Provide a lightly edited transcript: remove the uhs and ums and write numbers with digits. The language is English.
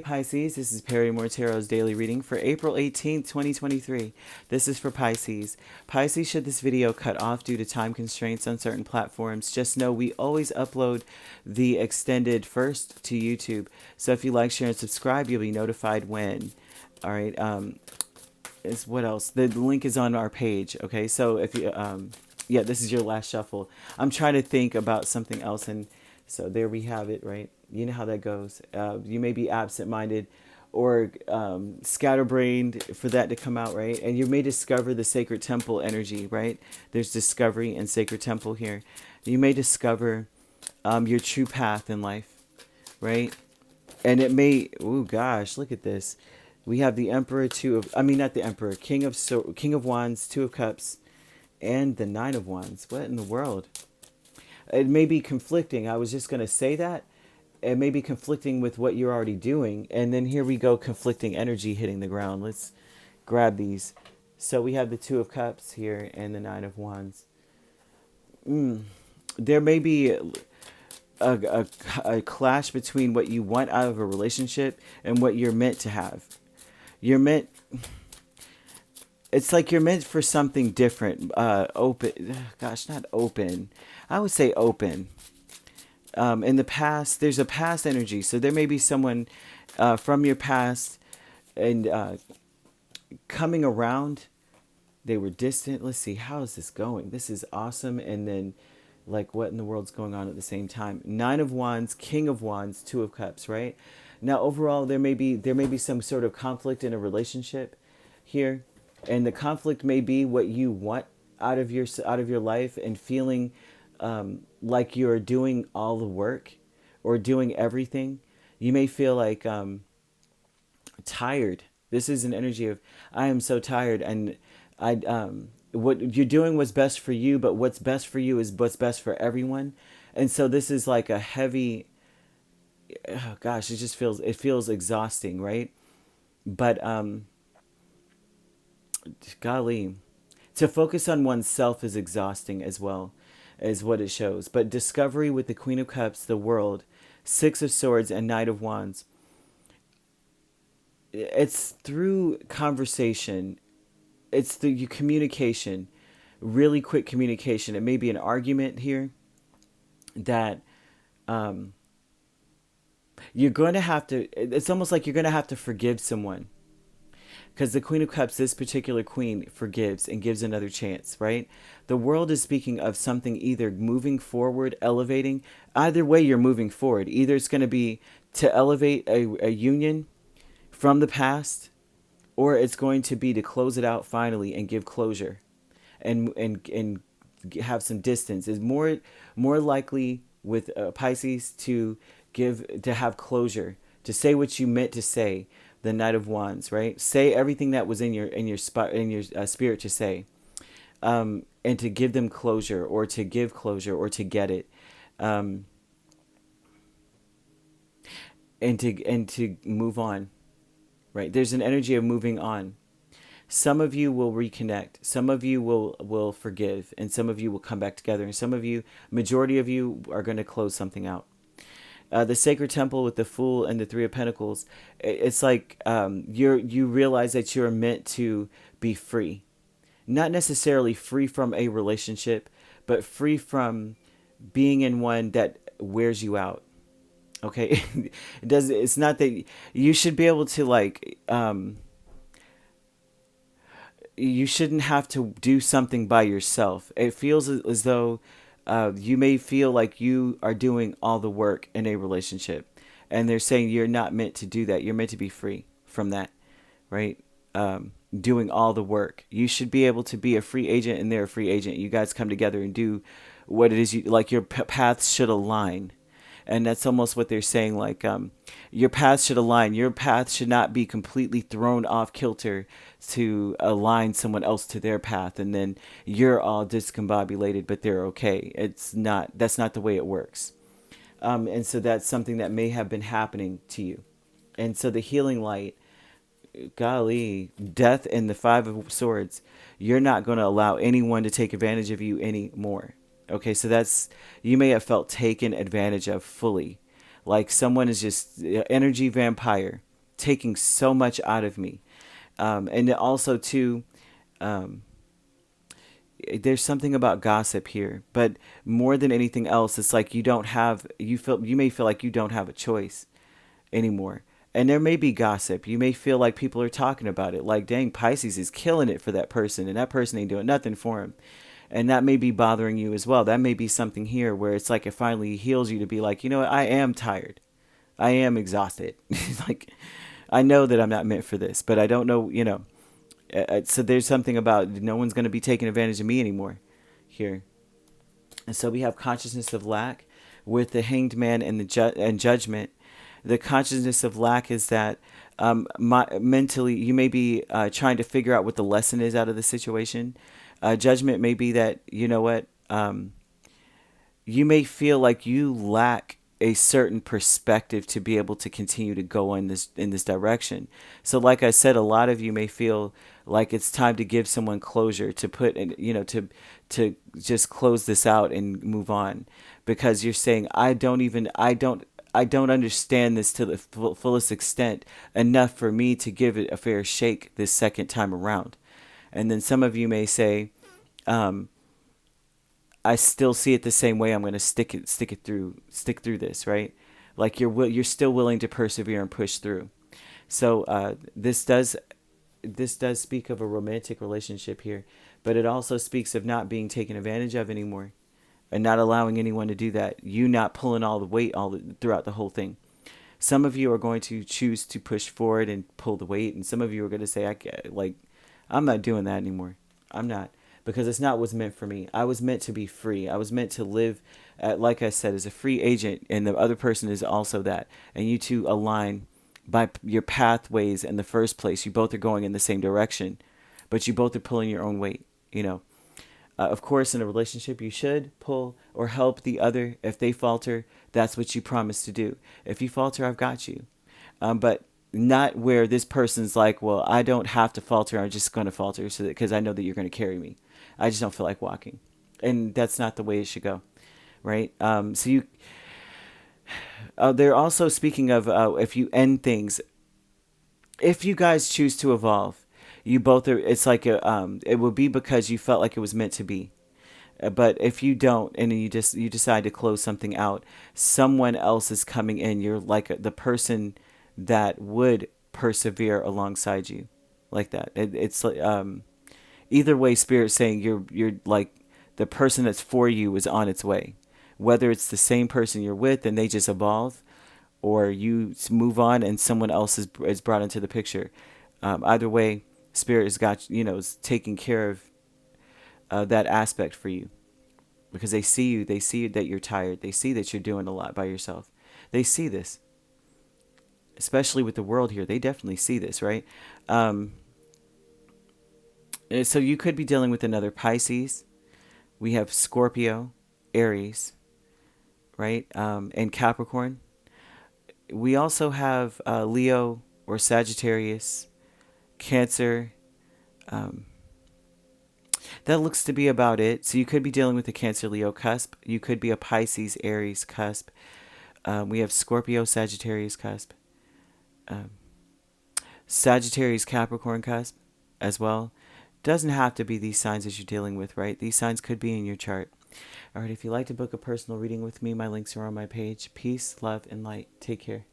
Pisces, this is Perrymore Tarot's daily reading for April 18th, 2023. This is for Pisces. Pisces, should this video cut off due to time constraints on certain platforms, just know we always upload the extended first to YouTube. So if you like, share, and subscribe, you'll be notified when. All right. Is what else? The link is on our page. Okay. So if you, yeah, this is your last shuffle. I'm trying to think about something else, and so there we have it, right? You know how that goes. You may be absent-minded or scatterbrained for that to come out, right? And you may discover the sacred temple energy, right? There's discovery and sacred temple here. You may discover your true path in life, right? And it may, oh gosh, look at this. We have the Emperor, not the Emperor, King of Wands, Two of Cups, and the Nine of Wands. What in the world? It may be conflicting. I was just going to say that. It may be conflicting with what you're already doing. And then here we go, conflicting energy hitting the ground. Let's grab these. So we have the Two of Cups here and the Nine of Wands. There may be a clash between what you want out of a relationship and what you're meant to have. It's like you're meant for something different. Open. Gosh, not open. I would say open. In the past, there's a past energy. So there may be someone from your past and coming around. They were distant. Let's see. How is this going? This is awesome. And then, like, what in the world's going on at the same time? Nine of Wands, King of Wands, Two of Cups, right? Now, overall, there may be some sort of conflict in a relationship here. And the conflict may be what you want out of your life, and feeling like you're doing all the work or doing everything. You may feel like tired. This is an energy of, I am so tired, and what you're doing was best for you, but what's best for you is what's best for everyone. And so this is like a heavy, oh gosh, it feels exhausting, right? But golly, to focus on oneself is exhausting as well, is what it shows. But discovery with the Queen of Cups, the World, Six of Swords, and Knight of Wands. It's through conversation. It's through communication, really quick communication. It may be an argument here that you're going to have to, it's almost like you're going to have to forgive someone. Because the Queen of Cups, this particular queen, forgives and gives another chance, right? The World is speaking of something either moving forward, elevating. Either way, you're moving forward. Either it's going to be to elevate a union from the past, or it's going to be to close it out finally and give closure and have some distance. Is more likely with Pisces to have closure, to say what you meant to say. The Knight of Wands, right? Say everything that was in your spirit to say, and to give them closure, or to give closure, or to get it, and to move on, right? There's an energy of moving on. Some of you will reconnect. Some of you will forgive, and some of you will come back together. And some of you, majority of you, are going to close something out. The Sacred Temple with the Fool and the Three of Pentacles, it's like you realize that you're meant to be free. Not necessarily free from a relationship, but free from being in one that wears you out. Okay? It's not that you should be able to, like, you shouldn't have to do something by yourself. It feels as though you may feel like you are doing all the work in a relationship, and they're saying you're not meant to do that. You're meant to be free from that, right? Doing all the work. You should be able to be a free agent, and they're a free agent. You guys come together and do what it is like your paths should align. And that's almost what they're saying, like your paths should align. Your path should not be completely thrown off kilter to align someone else to their path, and then you're all discombobulated, but they're okay. That's not the way it works. And so that's something that may have been happening to you. And so the healing light, golly, Death and the Five of Swords, you're not going to allow anyone to take advantage of you anymore. Okay, so you may have felt taken advantage of fully. Like someone is just energy vampire. taking so much out of me. And also too, there's something about gossip here, but more than anything else, it's like you may feel like you don't have a choice anymore. And there may be gossip. You may feel like people are talking about it. Like, dang, Pisces is killing it for that person, and that person ain't doing nothing for him. And that may be bothering you as well. That may be something here where it's like it finally heals you to be like, you know what, I am tired. I am exhausted. Like, I know that I'm not meant for this, but I don't know, so there's something about no one's going to be taking advantage of me anymore here. And so we have consciousness of lack with the Hanged Man and and Judgment. The consciousness of lack is that mentally you may be trying to figure out what the lesson is out of the situation. Judgment may be that, you know what, you may feel like you lack a certain perspective to be able to continue to go in this direction. So like I said, a lot of you may feel like it's time to give someone closure, to put in, to just close this out and move on, because you're saying I don't understand this to the fullest extent enough for me to give it a fair shake this second time around. And then some of you may say, I still see it the same way. I'm going to stick through this, right? Like you're still willing to persevere and push through. So this does speak of a romantic relationship here, but it also speaks of not being taken advantage of anymore, and not allowing anyone to do that. You not pulling all the weight throughout the whole thing. Some of you are going to choose to push forward and pull the weight, and some of you are going to say, I'm not doing that anymore. I'm not, because it's not what's meant for me. I was meant to be free. I was meant to live, like I said, as a free agent, and the other person is also that. And you two align by your pathways in the first place. You both are going in the same direction, but you both are pulling your own weight, Of course, in a relationship, you should pull or help the other. If they falter, that's what you promise to do. If you falter, I've got you. But not where this person's like, well, I don't have to falter. I'm just going to falter because I know that you're going to carry me. I just don't feel like walking. And that's not the way it should go, right? They're also speaking of if you end things, if you guys choose to evolve, you both are, it's like it will be because you felt like it was meant to be. But if you don't, and you decide to close something out, someone else is coming in. You're like the person that would persevere alongside you, like that. It's like either way, Spirit's saying you're like the person that's for you is on its way. Whether it's the same person you're with and they just evolve, or you move on and someone else is brought into the picture. Either way, Spirit has got, is taking care of that aspect for you, because they see you that you're tired. They see that you're doing a lot by yourself. They see this, especially with the world here. They definitely see this, right? So you could be dealing with another Pisces. We have Scorpio, Aries, right? And Capricorn. We also have Leo or Sagittarius, Cancer. That looks to be about it. So you could be dealing with a Cancer-Leo cusp. You could be a Pisces-Aries cusp. We have Scorpio-Sagittarius cusp. Sagittarius-Capricorn cusp as well. Doesn't have to be these signs that you're dealing with, right? These signs could be in your chart. All right, if you'd like to book a personal reading with me, my links are on my page. Peace, love, and light. Take care.